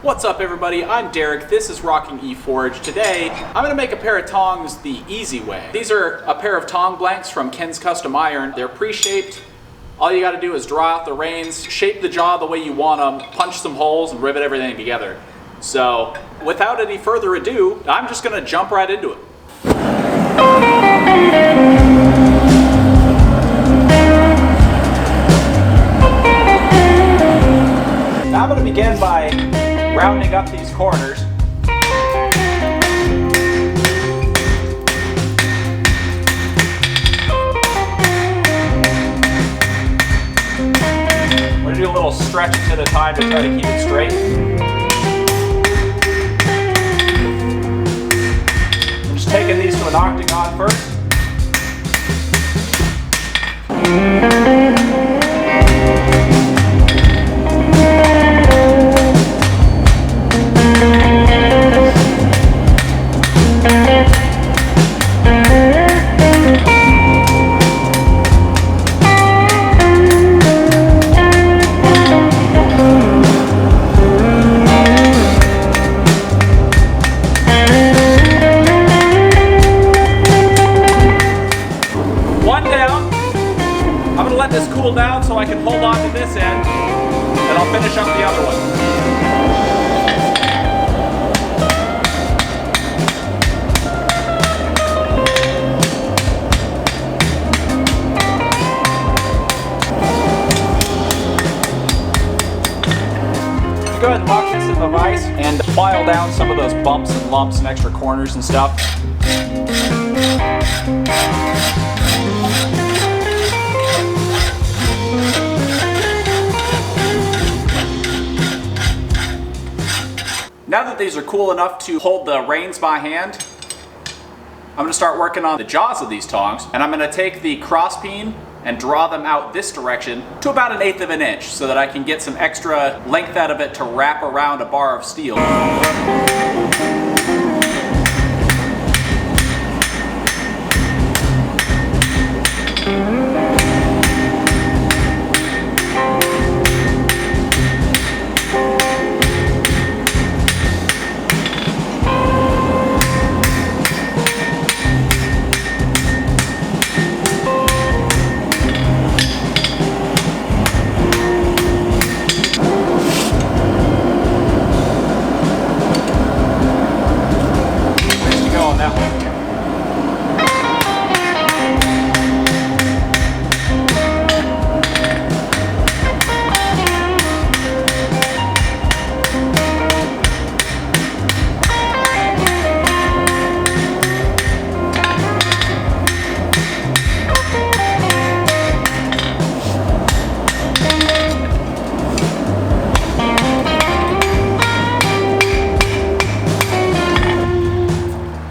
What's up everybody, I'm Derek, this is Rocking eForge. Today, I'm gonna make a pair of tongs the easy way. These are a pair of tong blanks from Ken's Custom Iron. They're pre-shaped. All you gotta do is draw out the reins, shape the jaw the way you want them, punch some holes, and rivet everything together. So, without any further ado, I'm just gonna jump right into it. Now I'm gonna begin by rounding up these corners. I'm gonna do a little stretches at a time to try to keep it straight. I'm just taking these to an octagon first. Let this cool down so I can hold on to this end, and I'll finish up the other one. Go ahead and lock this in the vise and file down some of those bumps and lumps and extra corners and stuff. Now that these are cool enough to hold the reins by hand, I'm going to start working on the jaws of these tongs, and I'm going to take the cross peen and draw them out this direction to about 1/8 of an inch so that I can get some extra length out of it to wrap around a bar of steel.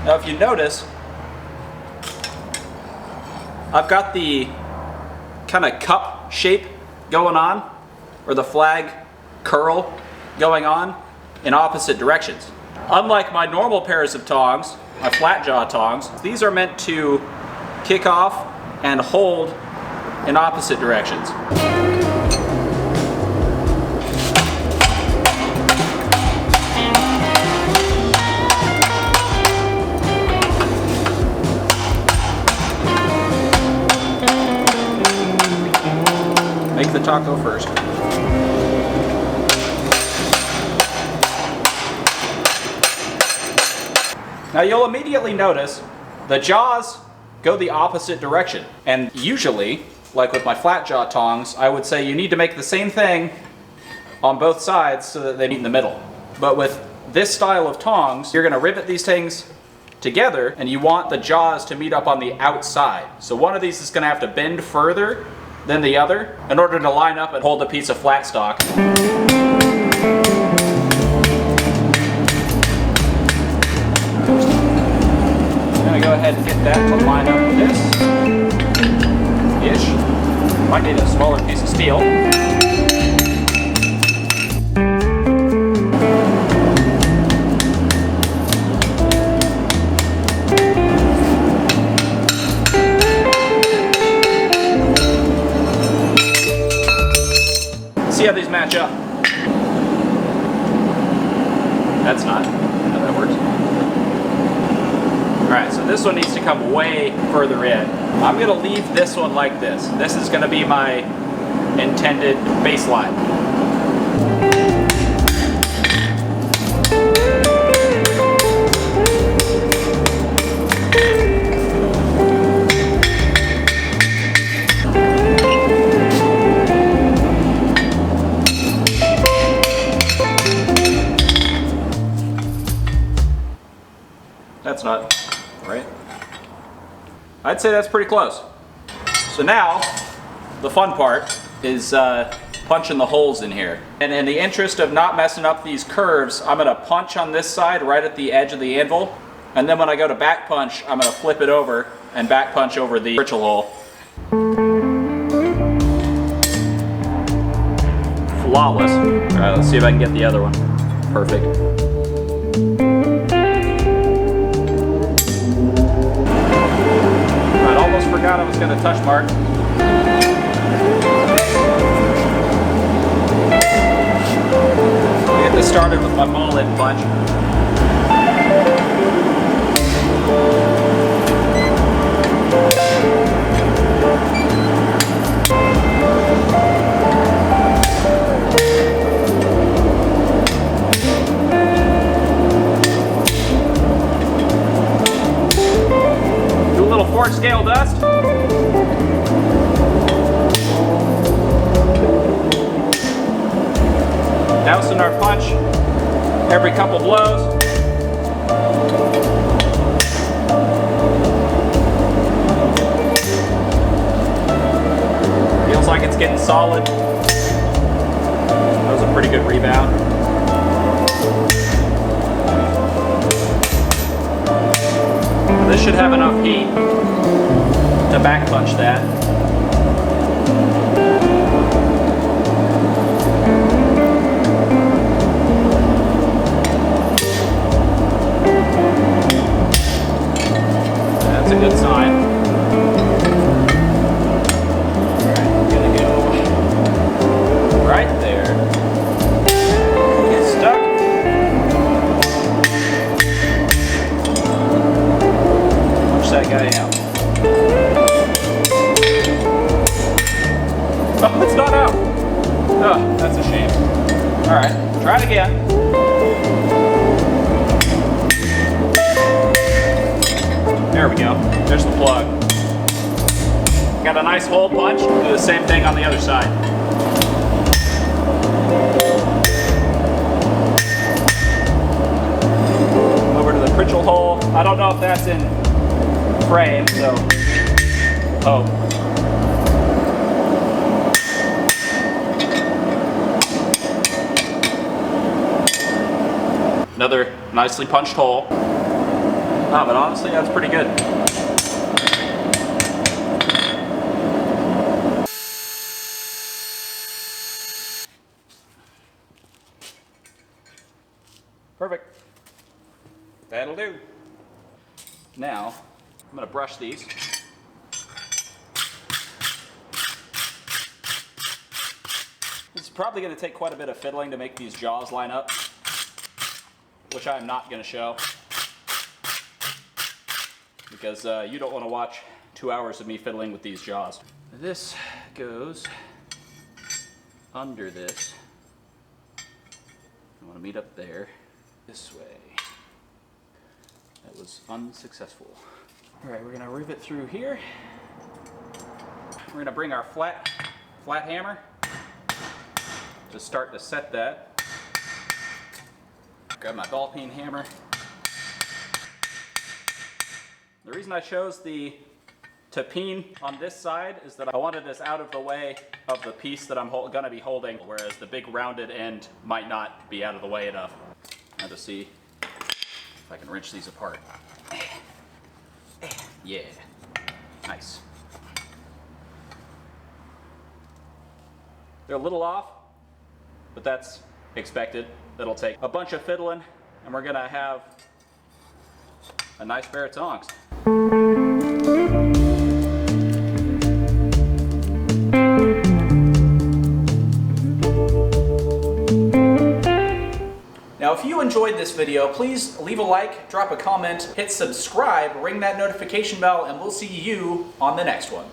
Now if you notice, I've got the kind of cup shape going on, or the flag curl going on in opposite directions. Unlike my normal pairs of tongs, my flat jaw tongs, these are meant to kick off and hold in opposite directions. Make the taco first. Now you'll immediately notice the jaws go the opposite direction. And usually, like with my flat jaw tongs, I would say you need to make the same thing on both sides so that they meet in the middle. But with this style of tongs, you're going to rivet these things together and you want the jaws to meet up on the outside. So one of these is going to have to bend further than the other in order to line up and hold a piece of flat stock. I'm going to go ahead and get that to line up with this. Ish. Might need a smaller piece of steel. See how these match up. That's not how that works. Alright, so this one needs to come way further in. I'm going to leave this one like this. This is going to be my intended baseline. That's not right. I'd say that's pretty close. So now, the fun part is punching the holes in here. And in the interest of not messing up these curves, I'm gonna punch on this side right at the edge of the anvil. And then when I go to back punch, I'm gonna flip it over and back punch over the Pritchel hole. Flawless. All right, let's see if I can get the other one. Perfect. I almost forgot I was going to touch mark. Get this started with my ball-in punch. Do a little fork scale dust. Dousing our punch every couple blows. Feels like it's getting solid. That was a pretty good rebound. This should have enough heat to back punch that. That's a good sign. Alright, I'm gonna go right there. Get stuck. Push that guy out. Oh, it's not out. Oh, that's a shame. Alright, try it again. There we go. There's the plug. Got a nice hole punch. Do the same thing on the other side. Over to the Pritchel hole. I don't know if that's in frame, so oh. Another nicely punched hole. Ah, but honestly, that's pretty good. Perfect. That'll do. Now, I'm going to brush these. It's probably going to take quite a bit of fiddling to make these jaws line up, which I'm not going to show. Because you don't want to watch 2 hours of me fiddling with these jaws. This goes under this. I want to meet up there. This way. That was unsuccessful. Alright, we're going to rivet through here. We're going to bring our flat hammer to start to set that. Grab my ball peen hammer. The reason I chose the to peen on this side is that I wanted this out of the way of the piece that I'm going to be holding, whereas the big rounded end might not be out of the way enough. Now to see if I can wrench these apart. Yeah, nice. They're a little off, but that's expected. It'll take a bunch of fiddling, and we're gonna have a nice pair of tongs. Now, if you enjoyed this video, please leave a like, drop a comment, hit subscribe, ring that notification bell, and we'll see you on the next one.